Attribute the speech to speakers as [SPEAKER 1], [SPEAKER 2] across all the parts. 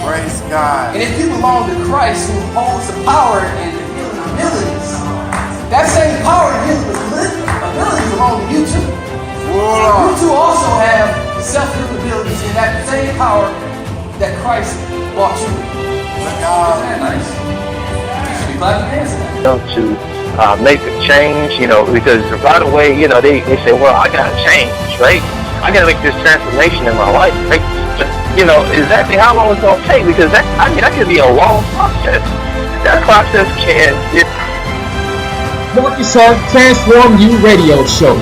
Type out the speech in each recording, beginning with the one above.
[SPEAKER 1] Praise God.
[SPEAKER 2] And if you belong to Christ, who holds the power and the healing abilities, that same power and healing abilities belong to you too.
[SPEAKER 1] Whoa.
[SPEAKER 2] You too also have self-healing abilities and that same power that Christ brought you with. Isn't that nice? You should be clapping hands at that.
[SPEAKER 3] To make a change, because right away, they say, well, I got to change, right? I got to make this transformation in my life, right? But, exactly how long it's going to take, because that could be a long process. That process can...
[SPEAKER 4] Marcus Hart Transform You Radio Show.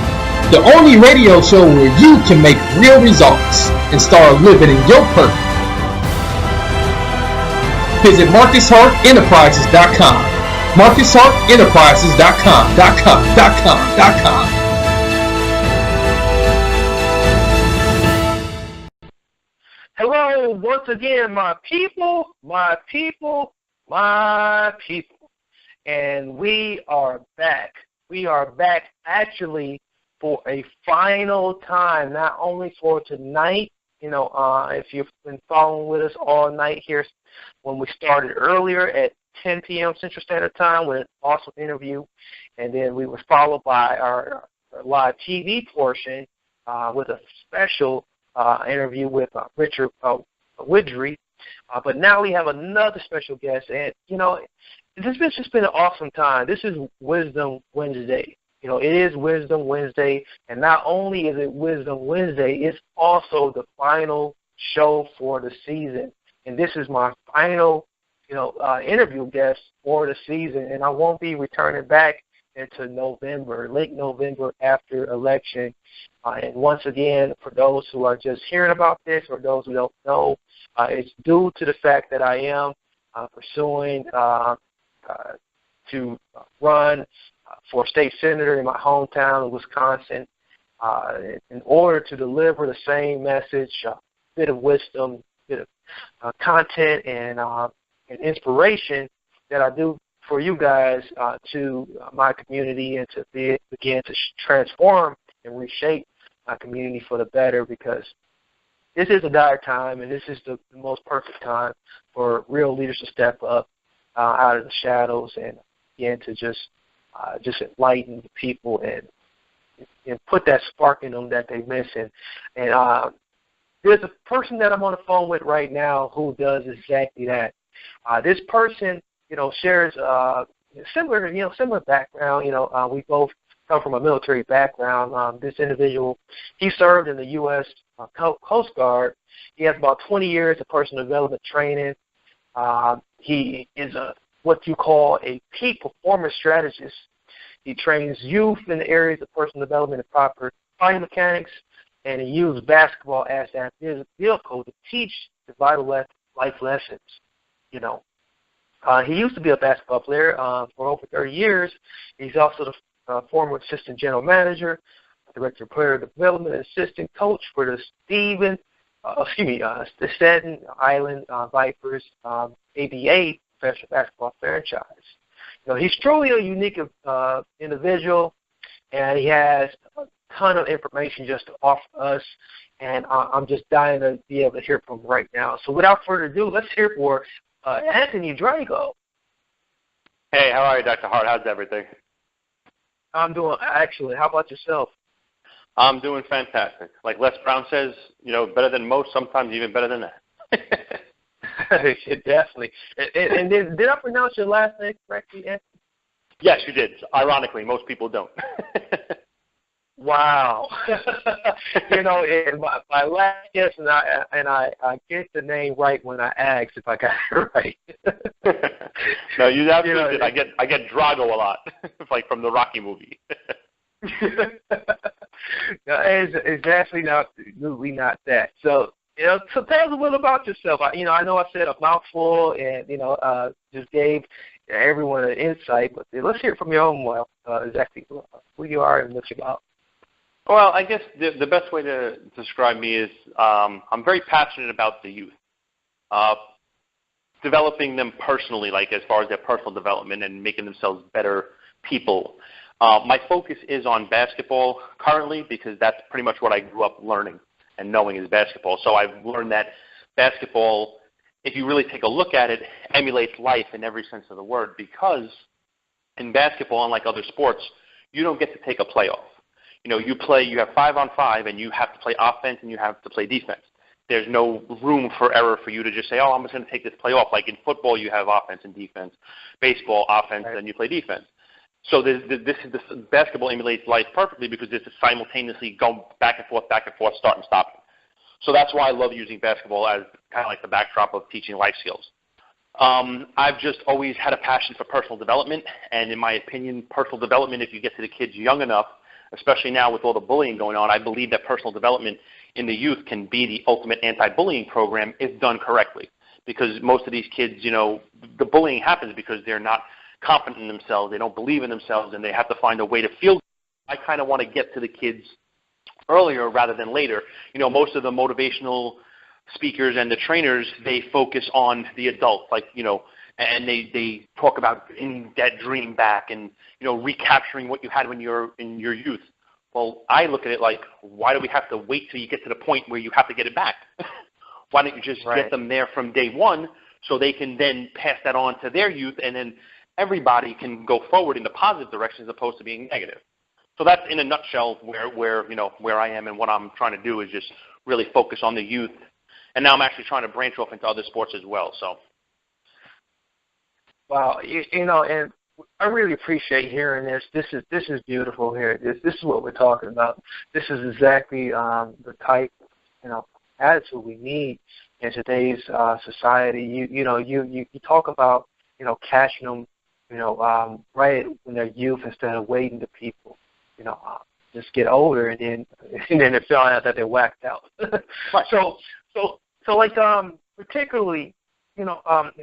[SPEAKER 4] The only radio show where you can make real results and start living in your purpose. Visit MarcusHartEnterprises.com. MarcusHartEnterprises.com.
[SPEAKER 3] Hello, once again, my people. And we are back. We are back actually for a final time, not only for tonight. If you've been following with us all night here, when we started earlier at 10 p.m. Central Standard Time with an awesome interview, and then we were followed by our live TV portion with a special interview with Richard Widgery. But now we have another special guest, and, this has just been an awesome time. This is Wisdom Wednesday. It is Wisdom Wednesday, and not only is it Wisdom Wednesday, it's also the final show for the season. And this is my final, interview guest for the season, and I won't be returning back into November, late November after election. And once again, for those who are just hearing about this or those who don't know, it's due to the fact that I am pursuing to run for state senator in my hometown of Wisconsin in order to deliver the same message, a bit of wisdom, bit of content and inspiration that I do for you guys to my community and to begin to transform and reshape my community for the better, because this is a dire time and this is the most perfect time for real leaders to step up out of the shadows and begin to just enlighten the people and put that spark in them that they're missing. And there's a person that I'm on the phone with right now who does exactly that. This person, shares similar background. We both come from a military background. This individual, he served in the U.S. Coast Guard. He has about 20 years of personal development training. He is what you call a peak performance strategist. He trains youth in the areas of personal development and proper fighting mechanics, and he uses basketball as that vehicle to teach the vital life lessons. He used to be a basketball player for over 30 years. He's also the former assistant general manager, director of player development, and assistant coach for the the Staten Island Vipers ABA professional basketball franchise. He's truly a unique individual, and he has a ton of information just to offer us, and I'm just dying to be able to hear from him right now. So without further ado, let's hear for Anthony Drago.
[SPEAKER 5] Hey, how are you, Dr. Hart? How's everything?
[SPEAKER 3] I'm doing excellent. How about yourself?
[SPEAKER 5] I'm doing fantastic. Like Les Brown says, better than most, sometimes even better than that.
[SPEAKER 3] Definitely. And did I pronounce your last name correctly, Anthony?
[SPEAKER 5] Yes, you did. Ironically, most people don't.
[SPEAKER 3] Wow. My last guess, and I get the name right when I ask if I got it right.
[SPEAKER 5] No, you absolutely did. I get Drago a lot, like from the Rocky movie.
[SPEAKER 3] No, it's definitely not that. So, so tell us a little about yourself. I know I said a mouthful and, just gave everyone an insight, but let's hear from your own mouth exactly who you are and what you're about.
[SPEAKER 5] Well, I guess the best way to describe me is I'm very passionate about the youth, developing them personally, like as far as their personal development and making themselves better people. My focus is on basketball currently because that's pretty much what I grew up learning and knowing is basketball. So I've learned that basketball if you really take a look at it, emulates life in every sense of the word, because in basketball, unlike other sports, you don't get to take a playoff. You have 5-on-5, and you have to play offense and you have to play defense. There's no room for error for you to just say, I'm just going to take this play off. Like in football, you have offense and defense. Baseball, offense, right, and you play defense. So this basketball emulates life perfectly, because this is simultaneously going back and forth, start and stop. So that's why I love using basketball as kind of like the backdrop of teaching life skills. I've just always had a passion for personal development, and in my opinion, personal development, if you get to the kids young enough, especially now with all the bullying going on, I believe that personal development in the youth can be the ultimate anti-bullying program if done correctly. Because most of these kids, the bullying happens because they're not confident in themselves, they don't believe in themselves, and they have to find a way to feel. I kind of want to get to the kids earlier rather than later. Most of the motivational speakers and the trainers, they focus on the adults, and they talk about getting that dream back and, recapturing what you had when you're in your youth. Well, I look at it like, why do we have to wait till you get to the point where you have to get it back? Why don't you just get them there from day one so they can then pass that on to their youth, and then everybody can go forward in the positive direction as opposed to being negative. So that's in a nutshell where I am, and what I'm trying to do is just really focus on the youth. And now I'm actually trying to branch off into other sports as well. So,
[SPEAKER 3] wow, and I really appreciate hearing this. This is beautiful here. This is what we're talking about. This is exactly the type attitude we need in today's society. You talk about catching them right when they're youth instead of waiting to people just get older and then they find out that they're whacked out.
[SPEAKER 5] Right.
[SPEAKER 3] So like particularly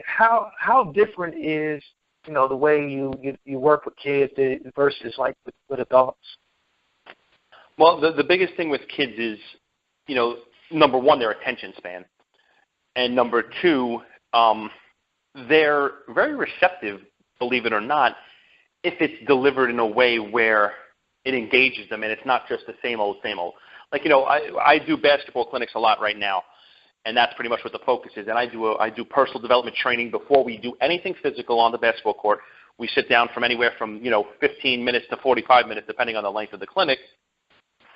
[SPEAKER 3] how different is the way you work with kids versus like with adults?
[SPEAKER 5] Well, the biggest thing with kids is number one, their attention span, and number two, they're very receptive, believe it or not, if it's delivered in a way where it engages them and it's not just the same old, same old. Like, I do basketball clinics a lot right now, and that's pretty much what the focus is. And I do personal development training before we do anything physical on the basketball court. We sit down from anywhere from 15 minutes to 45 minutes, depending on the length of the clinic,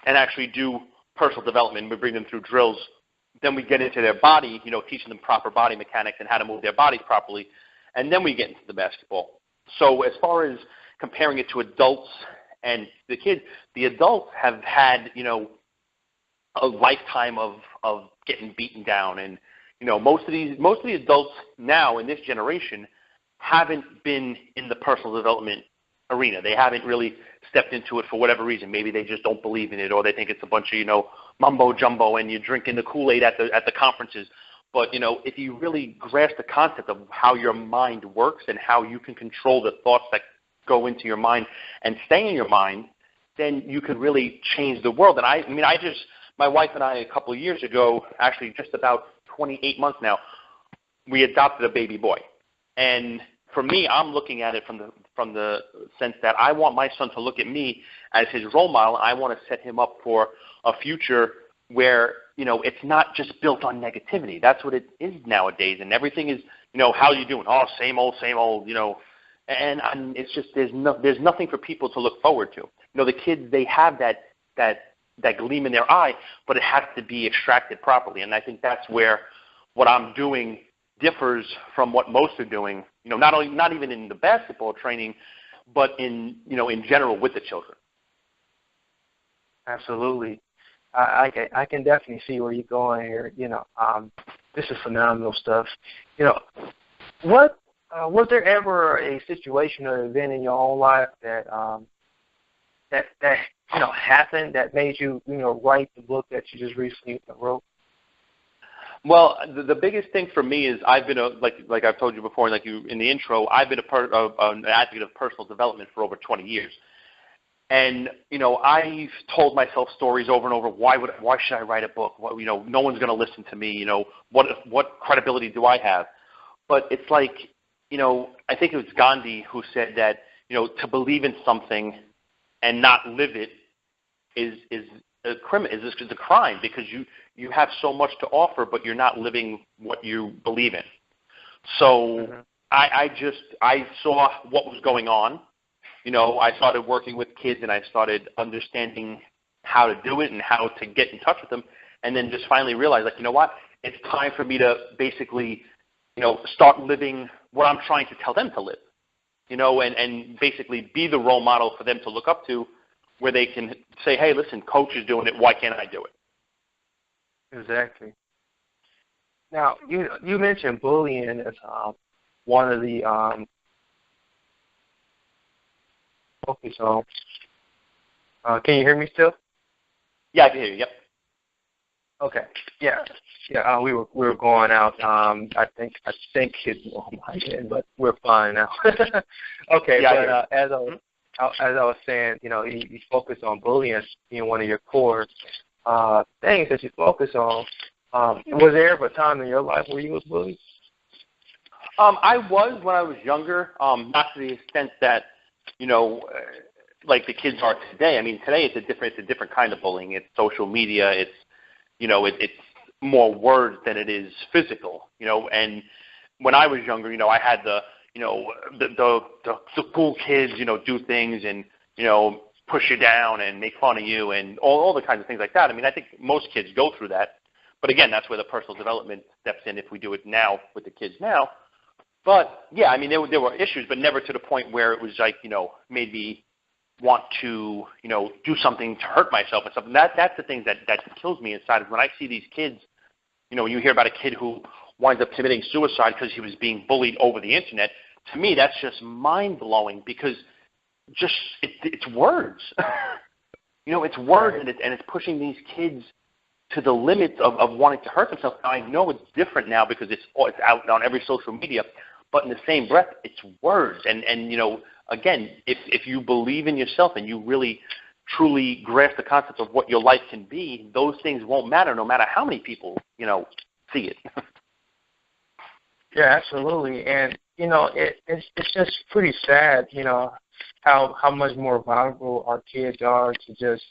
[SPEAKER 5] and actually do personal development. We bring them through drills. Then we get into their body, teaching them proper body mechanics and how to move their bodies properly, and then we get into the basketball. So as far as comparing it to adults and the kids, the adults have had, a lifetime of getting beaten down, and most of the adults now in this generation haven't been in the personal development arena. They haven't really stepped into it for whatever reason. Maybe they just don't believe in it, or they think it's a bunch of mumbo jumbo, and you're drinking the Kool-Aid at the conferences. But if you really grasp the concept of how your mind works and how you can control the thoughts that go into your mind and stay in your mind, then you can really change the world. And my wife and I, a couple of years ago, actually just about 28 months now, we adopted a baby boy. And for me, I'm looking at it from the sense that I want my son to look at me as his role model. I want to set him up for a future where, it's not just built on negativity. That's what it is nowadays. And everything is, how you doing? Oh, same old, and it's just there's nothing for people to look forward to. The kids, they have that gleam in their eye, but it has to be extracted properly. And I think that's where what I'm doing differs from what most are doing. Not even in the basketball training, but in general with the children.
[SPEAKER 3] Absolutely. I can definitely see where you're going here. This is phenomenal stuff. What was there ever a situation or event in your own life that happened that made you write the book that you just recently wrote?
[SPEAKER 5] Well, the biggest thing for me is I've been like I've told you before, like you in the intro, I've been an advocate of personal development for over 20 years. And, I've told myself stories over and over. Why should I write a book? No one's going to listen to me. What credibility do I have? But it's like, I think it was Gandhi who said that, to believe in something and not live it is a crime because you have so much to offer, but you're not living what you believe in. So I saw what was going on. I started working with kids, and I started understanding how to do it and how to get in touch with them, and then just finally realized, like, you know what? It's time for me to basically, start living what I'm trying to tell them to live, and basically be the role model for them to look up to, where they can say, hey, listen, Coach is doing it. Why can't I do it?
[SPEAKER 3] Exactly. Now, you mentioned bullying as one of the focus on. Can you hear me still?
[SPEAKER 5] Yeah, I can hear you. Yep.
[SPEAKER 3] Okay. Yeah. We were going out. I think it's on my end, but we're fine now. Okay.
[SPEAKER 5] Yeah,
[SPEAKER 3] but as I was saying, you focus on bullying being one of your core things that you focus on. Was there ever a time in your life where you was bullied?
[SPEAKER 5] I was when I was younger, not to the extent that, like the kids are today. I mean, today it's a different kind of bullying. It's social media. It's, it's more words than it is physical, and when I was younger, I had the cool kids, do things and, push you down and make fun of you and all the kinds of things like that. I mean, I think most kids go through that. But again, that's where the personal development steps in if we do it now with the kids now. But yeah, I mean, there were issues, but never to the point where it was like, made me want to, do something to hurt myself and stuff. And that's the thing that kills me inside is when I see these kids, when you hear about a kid who winds up committing suicide because he was being bullied over the internet. To me, that's just mind-blowing because it's words. It's words, and it's pushing these kids to the limits of wanting to hurt themselves. Now, I know it's different now because it's out on every social media, but in the same breath, it's words. And again, if you believe in yourself and you really, truly grasp the concept of what your life can be, those things won't matter no matter how many people, see it.
[SPEAKER 3] Yeah, absolutely. And, it's just pretty sad, how much more vulnerable our kids are to just,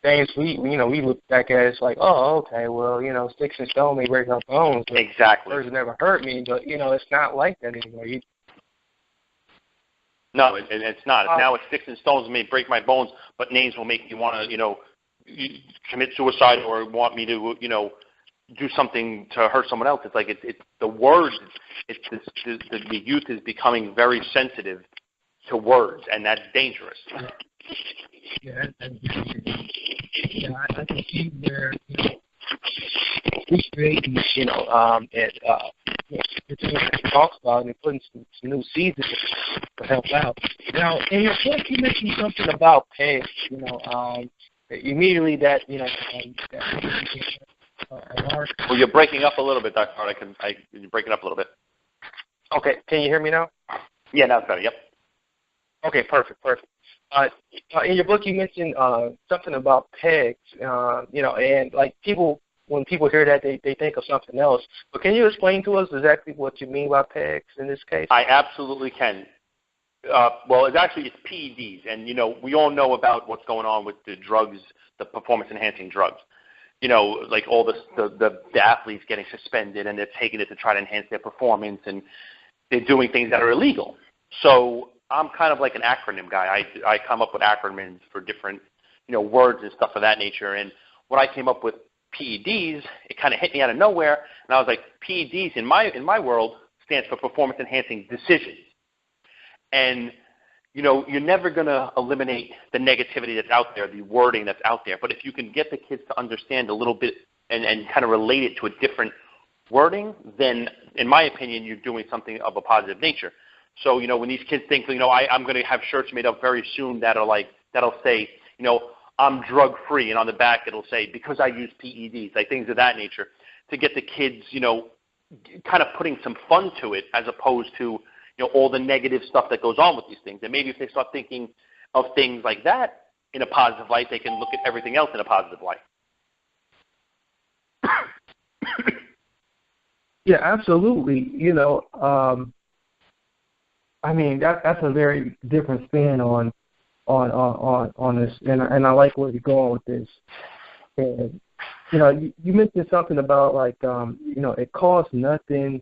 [SPEAKER 3] things we look back at it's like, oh, okay, well, sticks and stones may break our bones.
[SPEAKER 5] Exactly.
[SPEAKER 3] Words never hurt me, but, it's not like that anymore.
[SPEAKER 5] No, it's not. Now it's sticks and stones may break my bones, but names will make me want to, commit suicide or want me to, do something to hurt someone else. It's like it's the words. The youth is becoming very sensitive to words, and that's dangerous.
[SPEAKER 4] Yeah, I can see where we create these, and talks about and putting some new seeds to help out. Now, in your book, you mentioned something about PEDs. Immediately that
[SPEAKER 5] well, you're breaking up a little bit, Dr. Hart. You're breaking up a little bit.
[SPEAKER 3] Okay, can you hear me now?
[SPEAKER 5] Yeah, now it's better. Yep.
[SPEAKER 3] Okay, perfect. In your book, you mentioned something about PEDs, and like when people hear that, they think of something else. But can you explain to us exactly what you mean by PEDs in this case?
[SPEAKER 5] I absolutely can. Well, it's PEDs, and we all know about what's going on with the drugs, the performance-enhancing drugs. Like all the athletes getting suspended, and they're taking it to try to enhance their performance, and they're doing things that are illegal. So I'm kind of like an acronym guy. I come up with acronyms for different, words and stuff of that nature. And when I came up with PEDs, it kind of hit me out of nowhere, and I was like, PEDs in my world stands for performance enhancing decisions. And you're never going to eliminate the negativity that's out there, the wording that's out there. But if you can get the kids to understand a little bit and kind of relate it to a different wording, then, in my opinion, you're doing something of a positive nature. So, when these kids think, I'm going to have shirts made up very soon that'll say, I'm drug-free, and on the back it'll say, because I use PEDs, like things of that nature, to get the kids, kind of putting some fun to it as opposed to, all the negative stuff that goes on with these things. And maybe if they start thinking of things like that in a positive light, they can look at everything else in a positive light.
[SPEAKER 3] Yeah, absolutely. I mean, that's a very different spin on on this, and I like where you're going with this. And you mentioned something about like it costs nothing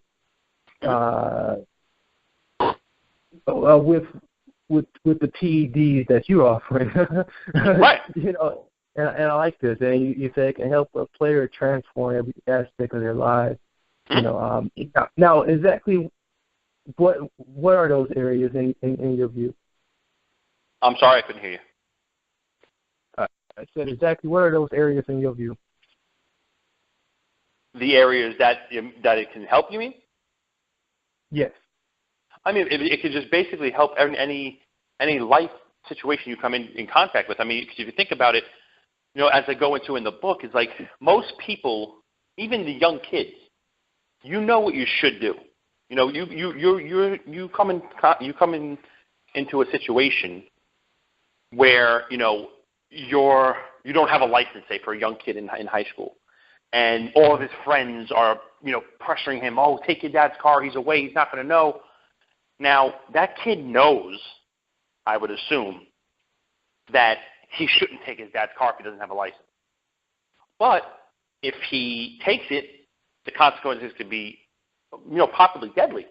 [SPEAKER 3] with the PEDs that you're offering.
[SPEAKER 5] Right.
[SPEAKER 3] And I like this. And you say it can help a player transform every aspect of their lives. Now exactly what are those areas in your view?
[SPEAKER 5] I'm sorry, I couldn't hear you.
[SPEAKER 3] I said exactly what are those areas in your view?
[SPEAKER 5] The areas that it can help, you mean?
[SPEAKER 3] Yes.
[SPEAKER 5] I mean, it could just basically help any life situation you come in contact with. I mean, if you think about it, as I go into in the book, it's like most people, even the young kids, what you should do. You come into a situation where you don't have a license, say, for a young kid in high school, and all of his friends are pressuring him. Oh, take your dad's car. He's away. He's not going to know. Now that kid knows, I would assume, that he shouldn't take his dad's car if he doesn't have a license. But if he takes it, the consequences could be, possibly deadly.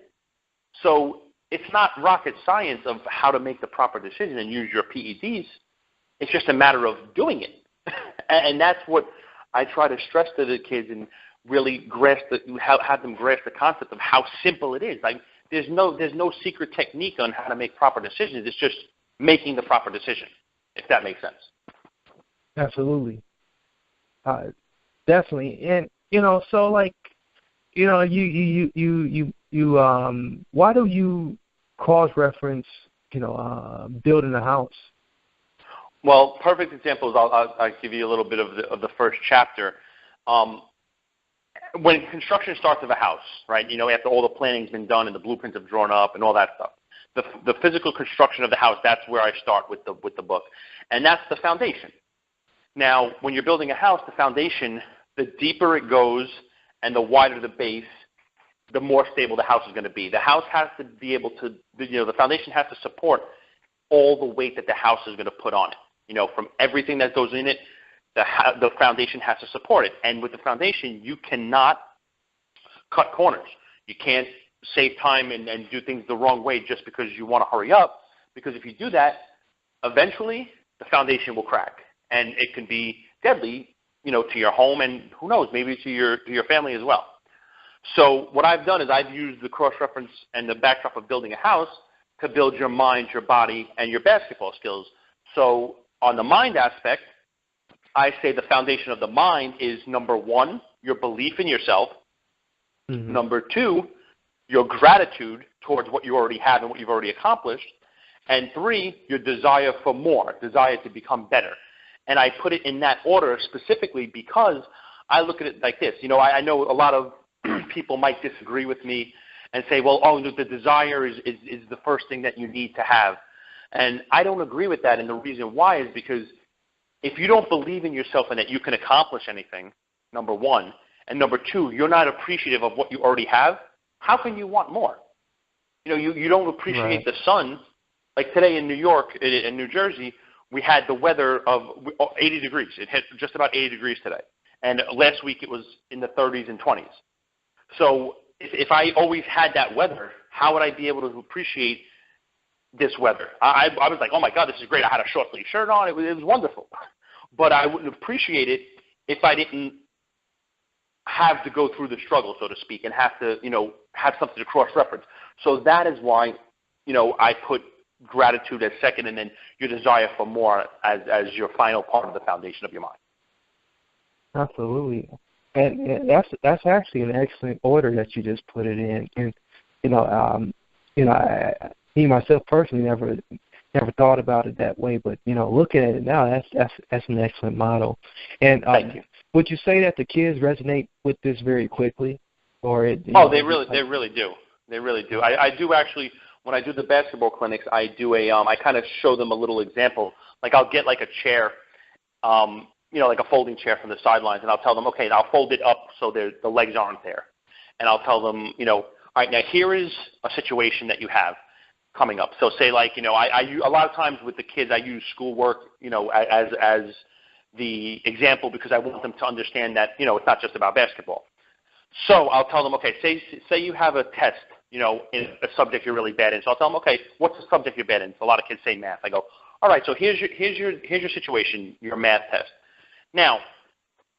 [SPEAKER 5] So it's not rocket science of how to make the proper decision and use your PEDs. It's just a matter of doing it. And that's what I try to stress to the kids and really have them grasp the concept of how simple it is. Like there's no secret technique on how to make proper decisions. It's just making the proper decision, if that makes sense.
[SPEAKER 3] Absolutely. Definitely. And so like you why do you cross-reference building a house?
[SPEAKER 5] Well, perfect example is I'll give you a little bit of the first chapter. When construction starts of a house, right? After all the planning's been done and the blueprints have drawn up and all that stuff, the physical construction of the house, that's where I start with the book, and that's the foundation. Now, when you're building a house, the foundation, the deeper it goes and the wider the base, the more stable the house is going to be. The house has to be able to, the foundation has to support all the weight that the house is going to put on it. From everything that goes in it, the foundation has to support it. And with the foundation, you cannot cut corners. You can't save time and do things the wrong way just because you want to hurry up. Because if you do that, eventually the foundation will crack. And it can be deadly, to your home and who knows, maybe to your family as well. So what I've done is I've used the cross-reference and the backdrop of building a house to build your mind, your body, and your basketball skills. So on the mind aspect, I say the foundation of the mind is, number one, your belief in yourself. Mm-hmm. Number two, your gratitude towards what you already have and what you've already accomplished. And three, your desire for more, desire to become better. And I put it in that order specifically because I look at it like this. I know a lot of people might disagree with me and say, well, the desire is the first thing that you need to have. And I don't agree with that. And the reason why is because if you don't believe in yourself and that you can accomplish anything, number one, and number two, you're not appreciative of what you already have, how can you want more? You don't appreciate the sun. Like today in New York, in New Jersey, we had the weather of 80 degrees. It hit just about 80 degrees today. And last week it was in the 30s and 20s. So if I always had that weather, how would I be able to appreciate this weather? I was like, oh, my God, this is great. I had a short-sleeve shirt on. It was wonderful. But I wouldn't appreciate it if I didn't have to go through the struggle, so to speak, and have to, have something to cross-reference. So that is why, I put gratitude as second and then your desire for more as your final part of the foundation of your mind.
[SPEAKER 3] Absolutely. And that's actually an excellent order that you just put it in. And me myself personally never thought about it that way, but looking at it now, that's an excellent model. And
[SPEAKER 5] thank you.
[SPEAKER 3] Would you say that the kids resonate with this very quickly, or
[SPEAKER 5] they really do. They really do. I do actually. When I do the basketball clinics, I do I kind of show them a little example. Like I'll get like a chair, like a folding chair from the sidelines, and I'll tell them, okay, I'll fold it up so the legs aren't there. And I'll tell them, all right, now here is a situation that you have. coming up. So say like, you know, I a lot of times with the kids, I use schoolwork, you know, as the example because I want them to understand that, you know, it's not just about basketball. So I'll tell them, okay, say you have a test, you know, in a subject you're really bad in. So I'll tell them, okay, what's the subject you're bad in? So a lot of kids say math. I go, all right, so here's your situation, your math test. Now,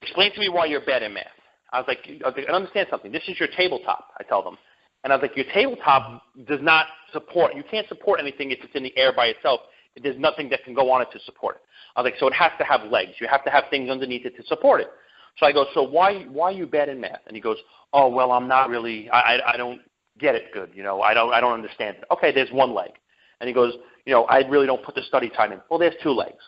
[SPEAKER 5] explain to me why you're bad in math. I was like, I understand something. This is your tabletop, I tell them. And I was like, your tabletop does not support, you can't support anything if it's in the air by itself. There's nothing that can go on it to support it. I was like, so it has to have legs. You have to have things underneath it to support it. So I go, so why are you bad in math? And he goes, oh, well, I'm not really, I don't get it good. You know, I don't understand it. Okay, there's one leg. And he goes, you know, I really don't put the study time in. Well, there's two legs.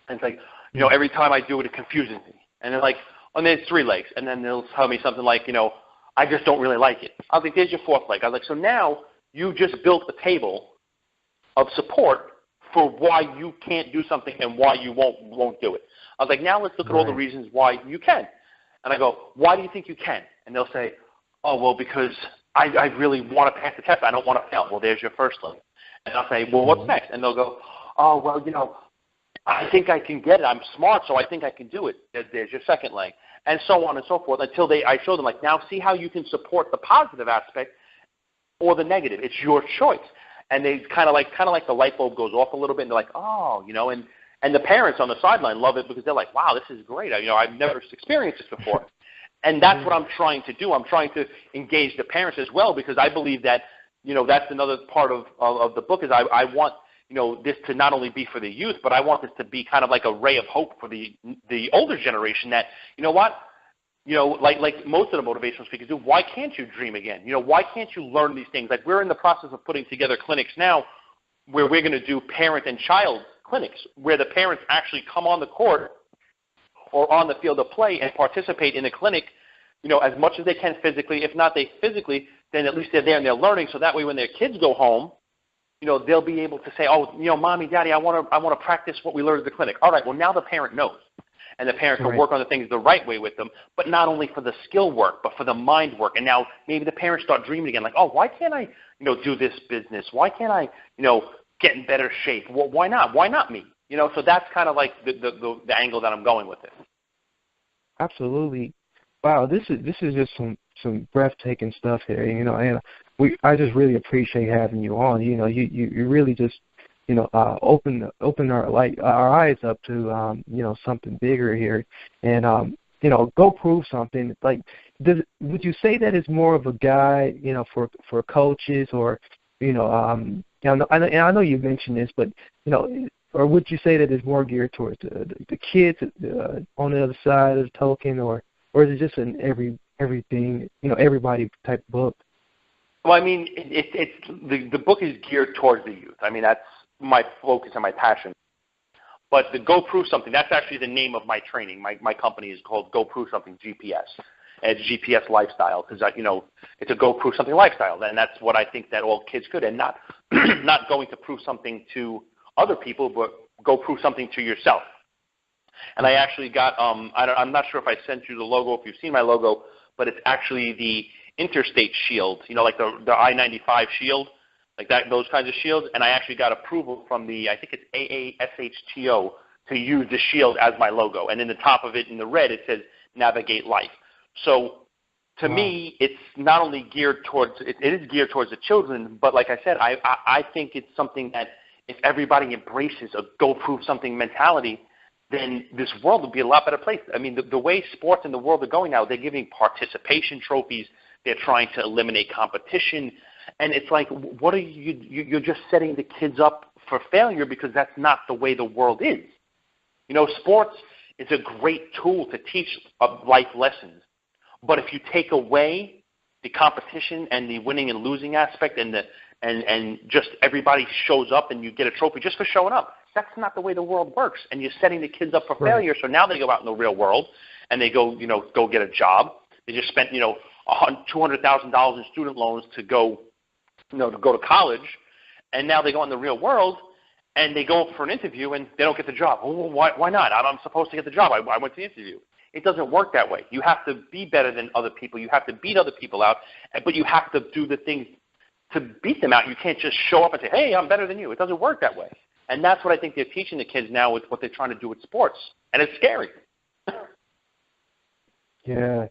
[SPEAKER 5] And it's like, you know, every time I do it, it confuses me. And they're like, oh, there's three legs. And then they'll tell me something like, you know, I just don't really like it. I was like, there's your fourth leg. I was like, so now you just built a table of support for why you can't do something and why you won't do it. I was like, now let's look at all the reasons why you can. And I go, why do you think you can? And they'll say, oh, well, because I really want to pass the test. I don't want to fail. Well, there's your first leg. And I'll say, well, what's next? And they'll go, oh, well, you know, I think I can get it. I'm smart, so I think I can do it. There's your second leg. And so on and so forth until I show them, like, now see how you can support the positive aspect or the negative. It's your choice. And they kind of like the light bulb goes off a little bit, and they're like, oh, you know, and the parents on the sideline love it because they're like, wow, this is great. You know, I've never experienced this before. And that's what I'm trying to do. I'm trying to engage the parents as well because I believe that, you know, that's another part of the book is I want, you know, this to not only be for the youth, but I want this to be kind of like a ray of hope for the older generation that, you know what, you know, like most of the motivational speakers do, why can't you dream again? You know, why can't you learn these things? Like we're in the process of putting together clinics now where we're going to do parent and child clinics where the parents actually come on the court or on the field of play and participate in the clinic, you know, as much as they can physically. If not they physically, then at least they're there and they're learning. So that way when their kids go home, you know, they'll be able to say, oh, you know, mommy, daddy, I want to practice what we learned at the clinic. All right, well, now the parent knows. And the parent can work on the things the right way with them, but not only for the skill work, but for the mind work. And now maybe the parents start dreaming again, like, oh, why can't I, you know, do this business? Why can't I, you know, get in better shape? Well, why not? Why not me? You know, so that's kind of like the angle that I'm going with it.
[SPEAKER 3] Absolutely. Wow, this is just some breathtaking stuff here, you know, and I just really appreciate having you on. You know, you really just, you know, open our eyes up to you know, something bigger here, and you know, go prove something. Like, would you say that is more of a guide, you know, for coaches, or, you know, I know you mentioned this, but, you know, or would you say that it's more geared towards the kids on the other side of the token, or is it just an everything, you know, everybody type book?
[SPEAKER 5] Well, I mean, the book is geared towards the youth. I mean, that's my focus and my passion. But the Go Prove Something, that's actually the name of my training. My company is called Go Prove Something, GPS. And it's GPS lifestyle because, you know, it's a Go Prove Something lifestyle. And that's what I think that all kids could. And not not going to prove something to other people, but go prove something to yourself. And I actually got, I'm not sure if I sent you the logo, if you've seen my logo, but it's actually the interstate shield, you know, like the I-95 shield, like that, those kinds of shields. And I actually got approval from I think it's AASHTO, to use the shield as my logo. And in the top of it, in the red, it says Navigate Life. So to me, it's not only geared towards, it is geared towards the children, but like I said, I think it's something that if everybody embraces a go prove something mentality, then this world would be a lot better place. I mean, the way sports in the world are going now, they're giving participation trophies. They're trying to eliminate competition. And it's like, what are you're just setting the kids up for failure because that's not the way the world is. You know, sports is a great tool to teach life lessons. But if you take away the competition and the winning and losing aspect and just everybody shows up and you get a trophy just for showing up, that's not the way the world works. And you're setting the kids up for failure. So now they go out in the real world and they go get a job. They just spent, $200,000 in student loans to go to college. And now they go in the real world and they go for an interview and they don't get the job. Oh, why not? I'm supposed to get the job. I went to the interview. It doesn't work that way. You have to be better than other people. You have to beat other people out, but you have to do the things to beat them out. You can't just show up and say, hey, I'm better than you. It doesn't work that way. And that's what I think they're teaching the kids now with what they're trying to do with sports. And it's scary.
[SPEAKER 3] Yeah.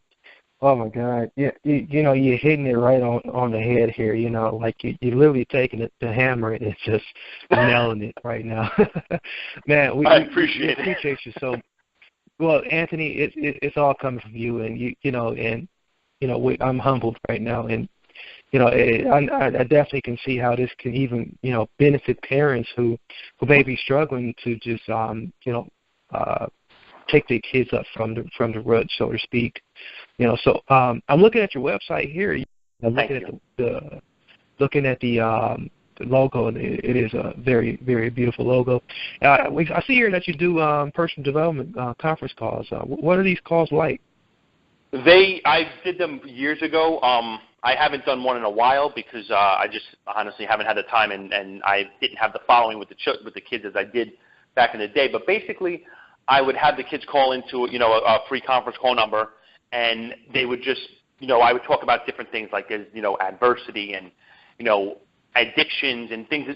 [SPEAKER 3] Oh, my God. Yeah, you're hitting it right on the head here, like you're literally taking the hammer and it's just nailing it right now. Man,
[SPEAKER 5] I appreciate
[SPEAKER 3] we appreciate you so. Well, Anthony, it's all coming from you, and I'm humbled right now, and I definitely can see how this can even benefit parents who may be struggling to just take their kids up from the rut, so to speak. So I'm looking at your website here. I'm looking at the logo, and it is a very, very beautiful logo. I see here that you do personal development conference calls. What are these calls like?
[SPEAKER 5] I did them years ago. I haven't done one in a while because I just honestly haven't had the time, and I didn't have the following with the kids as I did back in the day. But basically, I would have the kids call into a free conference call number, and they would just I would talk about different things like adversity and addictions and things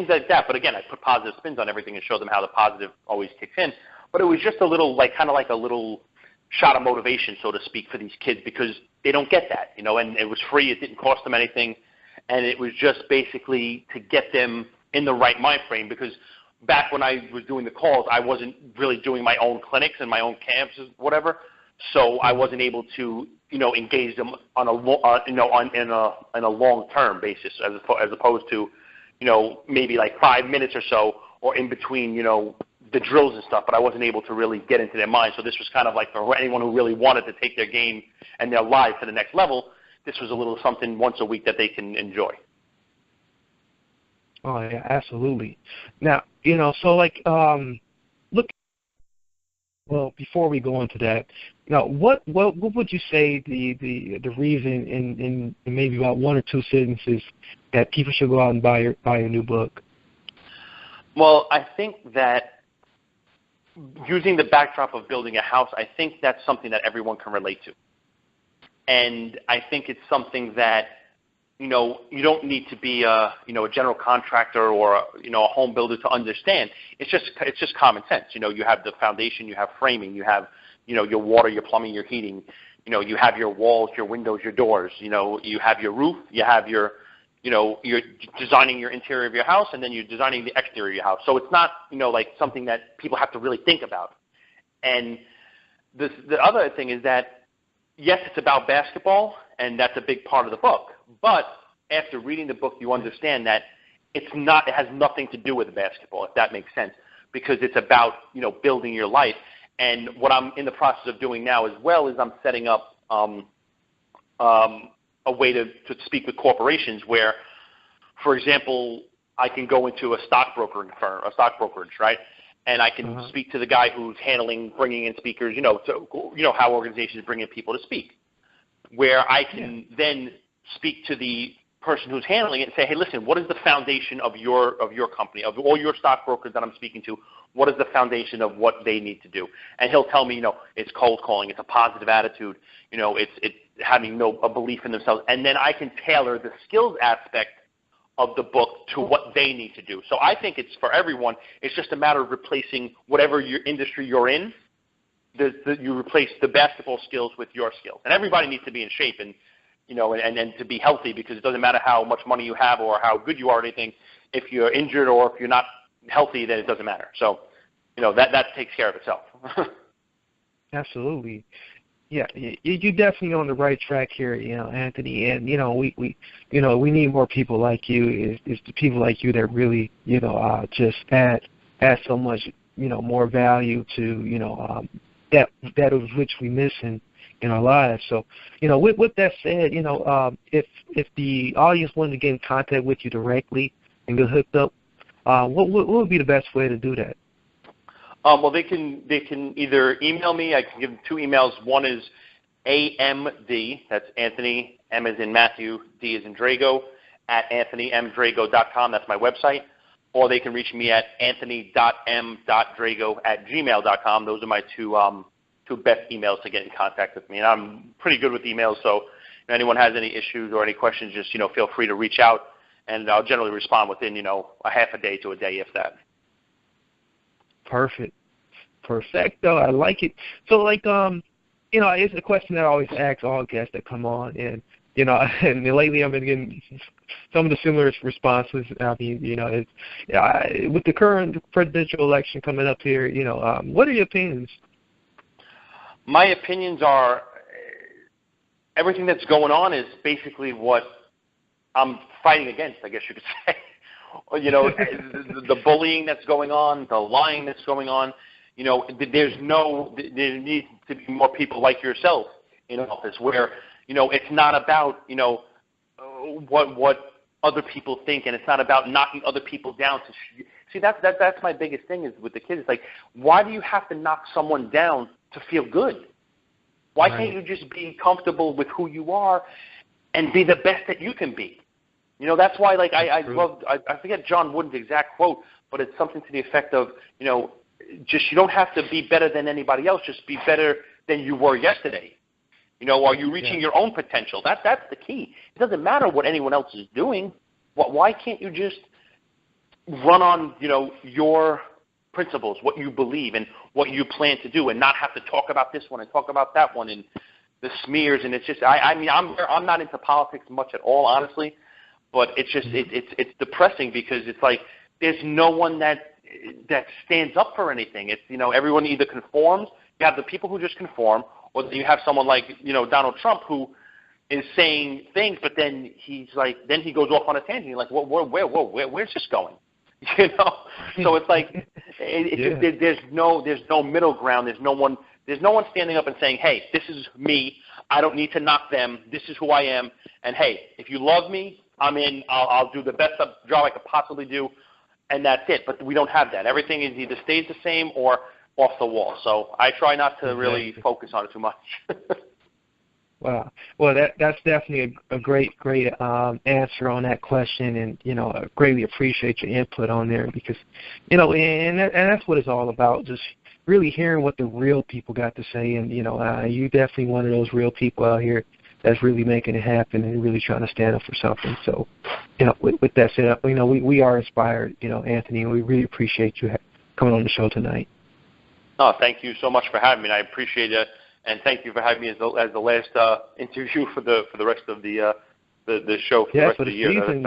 [SPEAKER 5] like that. But again, I put positive spins on everything and show them how the positive always kicks in. But it was just a little kind of like a little shot of motivation, so to speak, for these kids because they don't get that, and it was free. It didn't cost them anything. And it was just basically to get them in the right mind frame because back when I was doing the calls, I wasn't really doing my own clinics and my own camps or whatever. So I wasn't able to, engage them on a long-term basis as opposed to, maybe like 5 minutes or so or in between, the drills and stuff, but I wasn't able to really get into their mind. So this was kind of like for anyone who really wanted to take their game and their lives to the next level, this was a little something once a week that they can enjoy.
[SPEAKER 3] Oh, yeah, absolutely. Now, so well, before we go into that, what would you say the reason in maybe about one or two sentences that people should go out and buy your new book?
[SPEAKER 5] Well, I think that using the backdrop of building a house, I think that's something that everyone can relate to. And I think it's something that, you don't need to be a general contractor or a home builder to understand. It's just common sense. You have the foundation, you have framing, you have, your water, your plumbing, your heating, you have your walls, your windows, your doors, you have your roof, you have your, you're designing your interior of your house and then you're designing the exterior of your house. So it's not, like something that people have to really think about. And the other thing is that, yes, it's about basketball and that's a big part of the book. But after reading the book, you understand that it has nothing to do with basketball, if that makes sense, because it's about, building your life. And what I'm in the process of doing now as well is I'm setting up a way to speak with corporations where, for example, I can go into a stockbrokerage, right? And I can speak to the guy who's bringing in speakers, how organizations bring in people to speak, where I can then speak to the person who's handling it and say, hey, listen, what is the foundation of your company, of all your stockbrokers that I'm speaking to? What is the foundation of what they need to do? And he'll tell me, it's cold calling, it's a positive attitude, it's having a belief in themselves. And then I can tailor the skills aspect of the book to what they need to do. So I think it's for everyone. It's just a matter of replacing whatever your industry you're in. You replace the basketball skills with your skills. And everybody needs to be in shape and to be healthy, because it doesn't matter how much money you have or how good you are or anything. If you're injured or if you're not healthy, then it doesn't matter. So, that takes care of itself.
[SPEAKER 3] Absolutely. Yeah, you're definitely on the right track here, Anthony. And we need more people like you. It's the people like you that really, just add so much, more value to, that of which we miss in our lives. So, with that said, if the audience wanted to get in contact with you directly and get hooked up, what would be the best way to do that?
[SPEAKER 5] Well, they can either email me. I can give them two emails. One is AMD, that's Anthony, M as in Matthew, D as in Drago, at anthonymdrago.com. That's my website. Or they can reach me at anthony.m.drago@gmail.com. Those are my two best emails to get in contact with me. And I'm pretty good with emails, so if anyone has any issues or any questions, just feel free to reach out. and I'll generally respond within, a half a day to a day, if that.
[SPEAKER 3] Perfecto. I like it. So, it's a question that I always ask all guests that come on, and and lately I've been getting some of the similar responses. I mean, with the current presidential election coming up here, what are your opinions?
[SPEAKER 5] My opinions are everything that's going on is basically what I'm fighting against, I guess you could say. The bullying that's going on, the lying that's going on. There needs to be more people like yourself in office where, it's not about, what other people think, and it's not about knocking other people down. See, that's my biggest thing is with the kids. It's like, why do you have to knock someone down to feel good? Why can't you just be comfortable with who you are and be the best that you can be? That's why, I forget John Wooden's exact quote, but it's something to the effect of, just you don't have to be better than anybody else. Just be better than you were yesterday. Are you reaching your own potential? That's the key. It doesn't matter what anyone else is doing. Why can't you just run on, your principles, what you believe, and what you plan to do, and not have to talk about this one and talk about that one and the smears? And it's just, I'm not into politics much at all, honestly. But it's just, it's depressing because it's like there's no one that stands up for anything. It's, everyone either conforms. You have the people who just conform, or you have someone like, Donald Trump who is saying things, but then he goes off on a tangent. You're like, where's this going? So it's like there's no middle ground. There's no one standing up and saying, hey, this is me. I don't need to knock them. This is who I am. And hey, if you love me, I'm in. I'll do the best job I could possibly do, and that's it. But we don't have that. Everything is either stays the same or off the wall. So I try not to really focus on it too much.
[SPEAKER 3] Wow. Well, that's definitely a great answer on that question, and I greatly appreciate your input on there because and that's what it's all about. Just really hearing what the real people got to say, and you definitely one of those real people out here that's really making it happen and really trying to stand up for something. So, with that said, we are inspired, Anthony, and we really appreciate you coming on the show tonight.
[SPEAKER 5] Oh, thank you so much for having me. I appreciate it, and thank you for having me as the last interview for the rest of the show for the rest of the year.
[SPEAKER 3] Season,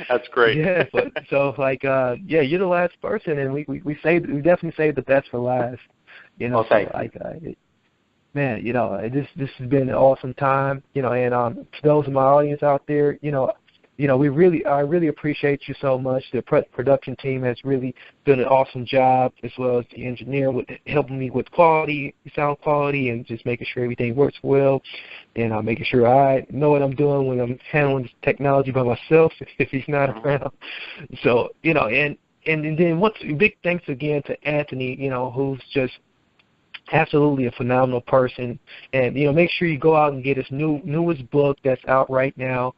[SPEAKER 5] That's great.
[SPEAKER 3] Yeah, but so you're the last person, and we definitely saved the best for last. Man, this has been an awesome time, and to those in my audience out there, I really appreciate you so much. The production team has really done an awesome job, as well as the engineer with helping me with quality, sound quality, and just making sure everything works well, and making sure I know what I'm doing when I'm handling this technology by myself if he's not around. So, and then big thanks again to Anthony, who's just absolutely a phenomenal person. And make sure you go out and get his newest book that's out right now.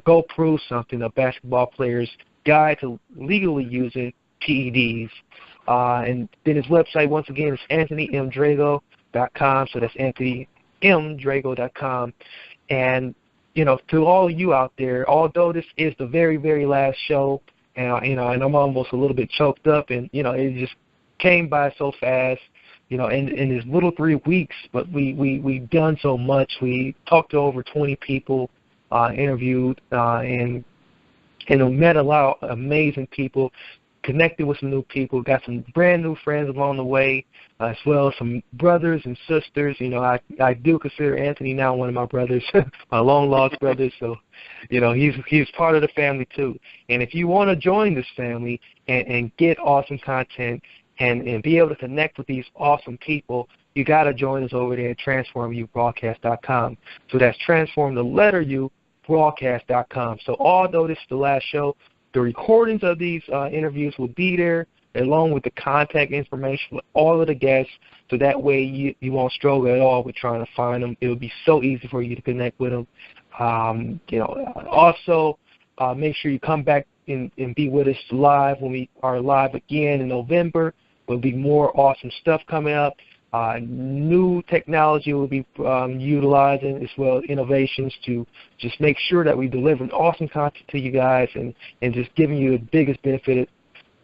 [SPEAKER 3] Go Prove Something: A Basketball Player's Guide to Legally Using PEDs. And then his website once again is AnthonyMDrago.com. So that's AnthonyMDrago.com. And to all of you out there, although this is the very, very last show, and I'm almost a little bit choked up, and it just came by so fast. In this little 3 weeks, but we've done so much. We talked to over 20 people, interviewed, and met a lot of amazing people, connected with some new people, got some brand new friends along the way, as well as some brothers and sisters. I do consider Anthony now one of my brothers, my long-lost brothers, so, he's part of the family too. And if you want to join this family and get awesome content, and be able to connect with these awesome people, you got to join us over there at TransformUBroadcast.com. So that's TransformUBroadcast.com. So although this is the last show, the recordings of these interviews will be there, along with the contact information with all of the guests, so that way you won't struggle at all with trying to find them. It will be so easy for you to connect with them. Also, make sure you come back and be with us live when we are live again in November. There'll be more awesome stuff coming up. New technology will be utilizing, as well as innovations to just make sure that we deliver awesome content to you guys and just giving you the biggest benefit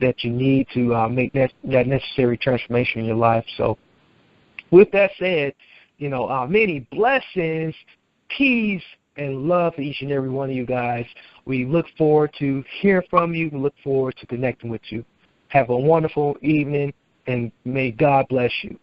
[SPEAKER 3] that you need to make that necessary transformation in your life. So with that said, many blessings, peace, and love for each and every one of you guys. We look forward to hearing from you. We look forward to connecting with you. Have a wonderful evening, and may God bless you.